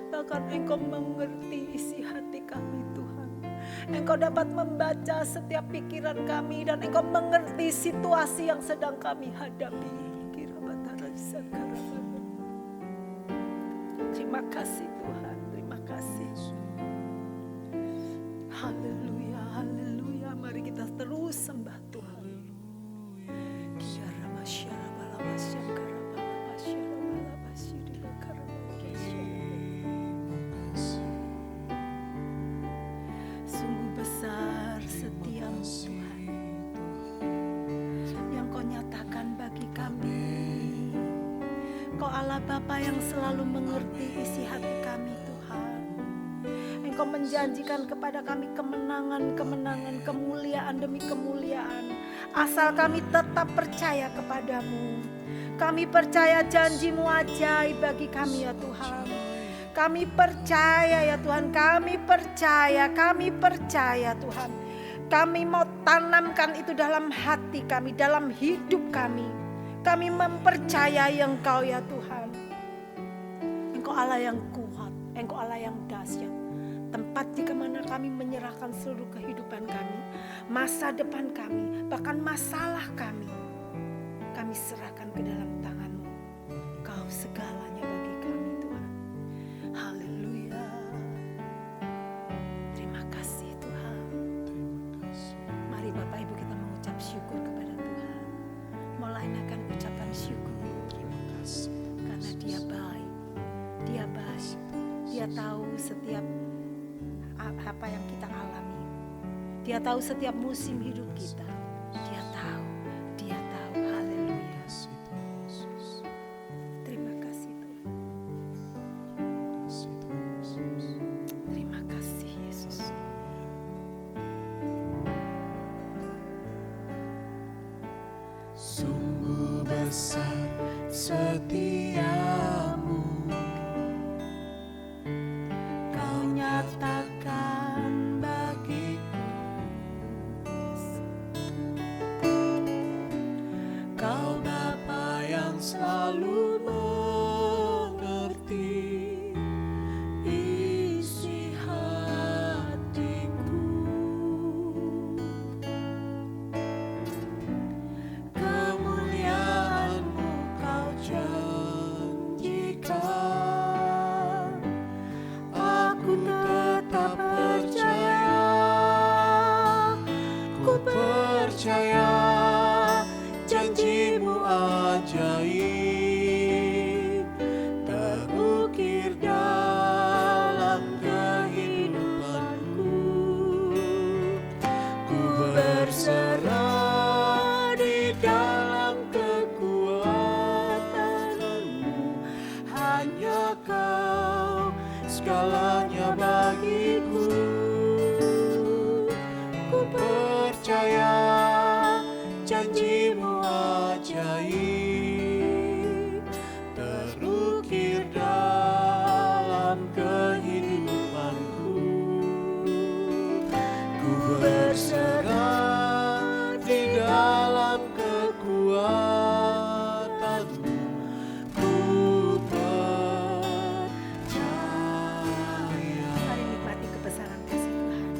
Bahkan Engkau mengerti isi hati kami Tuhan. Engkau dapat membaca setiap pikiran kami dan Engkau mengerti situasi yang sedang kami hadapi. Terima kasih Tuhan, terima kasih. Haleluya, haleluya. Mari kita terus sembah Tuhan. Kiara masyara balabasya kara balabasya balabasya di bakara balabasya. Sungguh besar setiamu Tuhan yang Kau nyatakan bagi kami. Kau Allah Bapa yang selalu mengerti isi hati kami Tuhan. Engkau menjanjikan kepada kami kemenangan-kemenangan, kemuliaan demi kemuliaan. Asal kami tetap percaya kepadamu. Kami percaya janji-Mu ajaib bagi kami ya Tuhan. Kami percaya ya Tuhan, kami percaya Tuhan. Kami mau tanamkan itu dalam hati kami, dalam hidup kami. Kami mempercayai Engkau ya Tuhan. Engkau Allah yang kuat, Engkau Allah yang dahsyat. Tempat di mana kami menyerahkan seluruh kehidupan kami, masa depan kami, bahkan masalah kami serahkan ke dalam tangan-Mu. Kau segalanya bagi kami Tuhan. Haleluya. Terima kasih Tuhan. Terima kasih. Mari Bapak Ibu kita mengucap syukur kepada Tuhan. Mulai akan ucapan syukur. Terima kasih. Karena Dia baik. Dia baik. Dia tahu setiap apa yang kita alami. Dia tahu setiap musim hidup kita. Dia tahu. Dia tahu. Haleluya. Kasih Tuhan Yesus. Terima kasih Tuhan. Kasih Tuhan Yesus. Terima kasih Yesus. Sungguh besar setiamu, Kau nyatakan bagiku. Kau Bapa yang selalu mengerti isi hatiku. Kemuliaan-Mu Kau janjikan, aku tetap percaya, ku percaya janji-Mu ajaib terukir dalam kehidupanku. Ku berserah di dalam kekuatan-Mu, hanya Kau segalanya bagiku. Ku percaya janji-Mu ajaib terukir dalam kehidupanku. Ku berserah di dalam kekuatan-Mu, ku percaya. Mari nikmati kebesaran kasih Tuhan.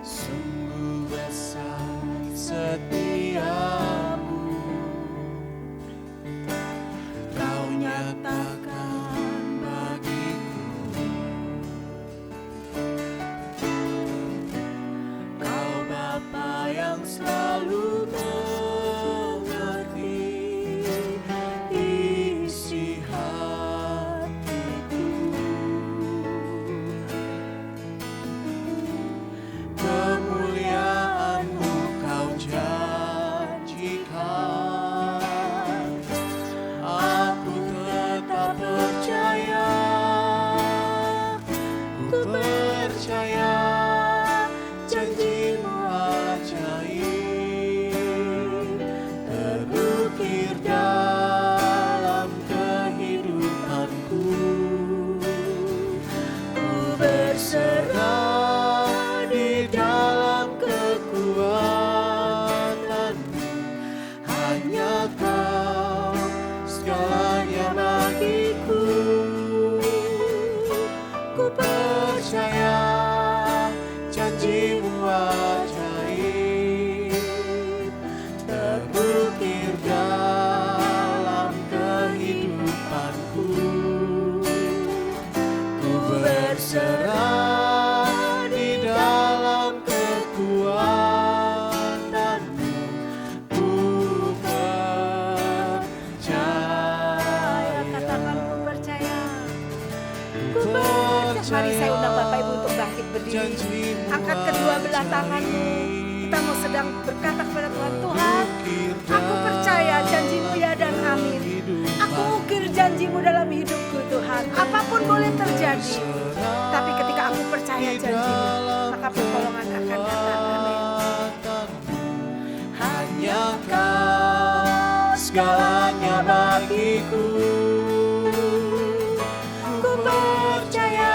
Sungguh besar setiamu, Kau nyatakan bagiku. Kau Bapa yang selalu mengerti isi hatiku. Kemuliaan-Mu Kau janjikan, aku tetap percaya, ku percaya janji-Mu ajaib terukir dalam kehidupanku. Ku berserah di dalam kekuatan-Mu, hanya Kau segalanya bagiku. Ku percaya janji-Mu ajaib terukir dalam kehidupanku. Ku berserah di dalam kekuatan-Mu, ku percaya. Katakan ku percaya. Ku percaya. Mari saya undang Bapak Ibu untuk bangkit berdiri. Janji-Mu Angkat kedua belah tanganmu. Kita mau sedang berkata kepada Tuhan, Tuhan, aku percaya janji-Mu ya dan amin. Aku ukir janji-Mu dalam hidupku Tuhan. Apapun boleh terjadi. Tapi ketika aku percaya janji-Mu, maka pertolongan akan datang. Amin. Hanya Kau segalanya bagiku. Ku percaya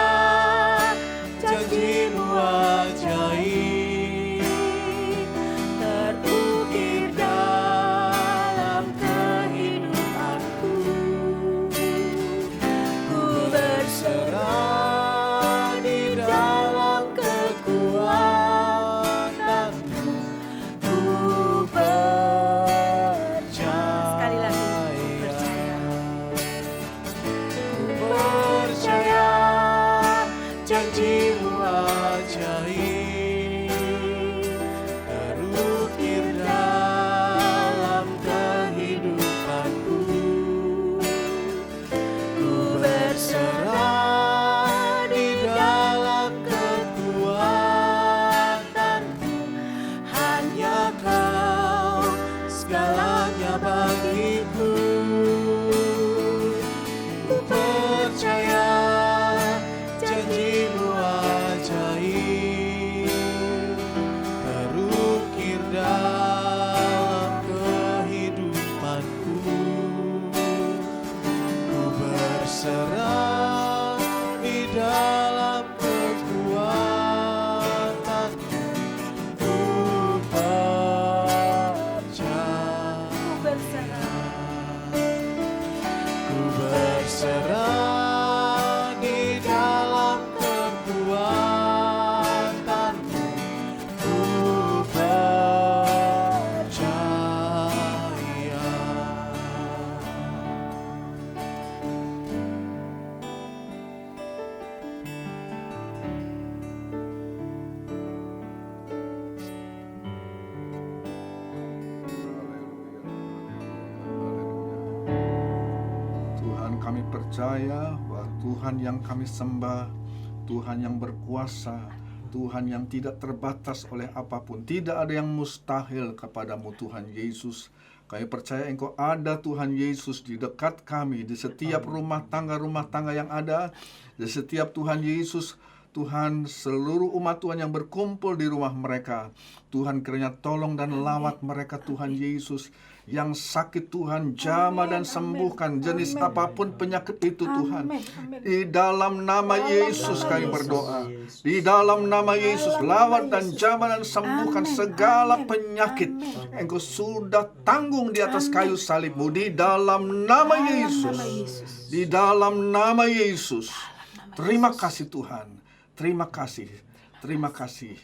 kami percaya bahwa Tuhan yang kami sembah, Tuhan yang berkuasa, Tuhan yang tidak terbatas oleh apapun. Tidak ada yang mustahil kepadamu Tuhan Yesus. Kami percaya Engkau ada Tuhan Yesus di dekat kami, di setiap rumah tangga yang ada, di setiap Tuhan Yesus. Tuhan, seluruh umat Tuhan yang berkumpul di rumah mereka, Tuhan kiranya tolong dan lawat mereka Tuhan Yesus. Yang sakit Tuhan jamah dan sembuhkan, jenis apapun penyakit itu Tuhan. Di dalam nama Yesus kami berdoa. Di dalam nama Yesus lawat dan jamah dan sembuhkan segala penyakit. Engkau sudah tanggung di atas kayu salibmu. Di dalam nama Yesus. Di dalam nama Yesus. Terima kasih Tuhan. Terima kasih. Terima kasih.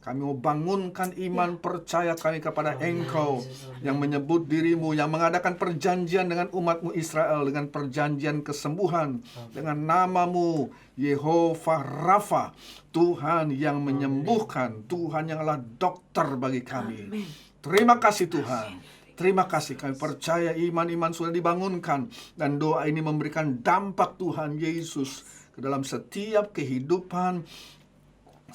Kami mau bangunkan iman percaya kami kepada Engkau yang menyebut dirimu, yang mengadakan perjanjian dengan umatmu Israel, dengan perjanjian kesembuhan, dengan namamu Yehovah Rafa, Tuhan yang menyembuhkan, Tuhan yang adalah dokter bagi kami. Terima kasih Tuhan. Terima kasih, kami percaya iman-iman sudah dibangunkan, dan doa ini memberikan dampak Tuhan Yesus ke dalam setiap kehidupan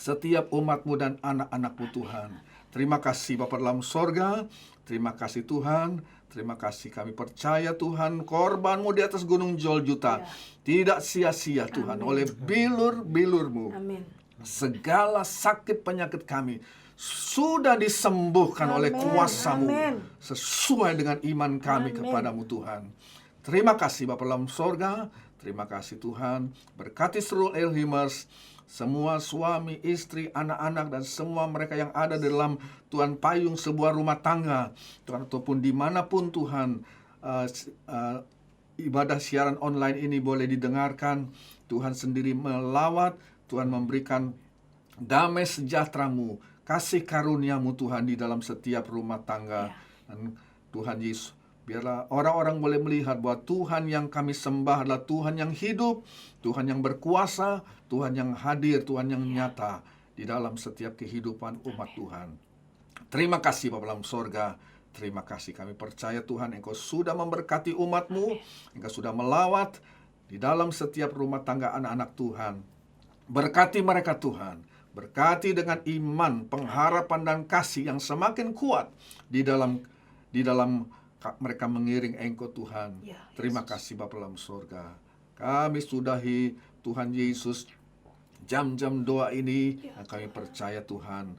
setiap umatmu dan anak-anakmu Tuhan. Terima kasih Bapa dalam sorga. Terima kasih Tuhan. Terima kasih, kami percaya Tuhan korbanmu di atas gunung Golgota tidak sia-sia Tuhan. Oleh bilur-bilurmu segala sakit penyakit kami sudah disembuhkan oleh kuasa-Mu sesuai dengan iman kami kepadamu Tuhan. Terima kasih Bapa dalam sorga. Terima kasih Tuhan. Berkati seluruh Elhimers, semua suami, istri, anak-anak, dan semua mereka yang ada dalam Tuhan payung sebuah rumah tangga Tuhan, ataupun dimanapun Tuhan ibadah siaran online ini boleh didengarkan. Tuhan sendiri melawat, Tuhan memberikan damai sejahtera-Mu, kasih karunia-Mu Tuhan di dalam setiap rumah tangga. Dan Tuhan Yesus, biarlah orang-orang boleh melihat bahwa Tuhan yang kami sembah adalah Tuhan yang hidup, Tuhan yang berkuasa, Tuhan yang hadir, Tuhan yang nyata di dalam setiap kehidupan umat Tuhan. Terima kasih Bapa dalam sorga. Terima kasih, kami percaya Tuhan Engkau sudah memberkati umat-Mu, Engkau sudah melawat di dalam setiap rumah tangga anak-anak Tuhan. Berkati mereka Tuhan. Berkati dengan iman, pengharapan, dan kasih yang semakin kuat di dalam mereka mengiring Engkau Tuhan. Terima kasih Bapa dalam sorga. Kami sudahi Tuhan Yesus jam-jam doa ini, dan kami percaya Tuhan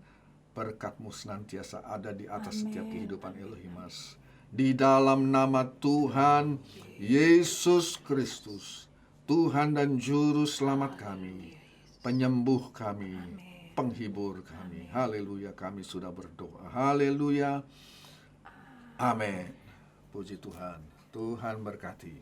berkat-Mu senantiasa ada di atas setiap kehidupan Elhimers. Di dalam nama Tuhan Yesus Kristus, Tuhan dan Juru Selamat kami, penyembuh kami, penghibur kami. Haleluya, kami sudah berdoa. Haleluya. Amin. Puji Tuhan. Tuhan berkati.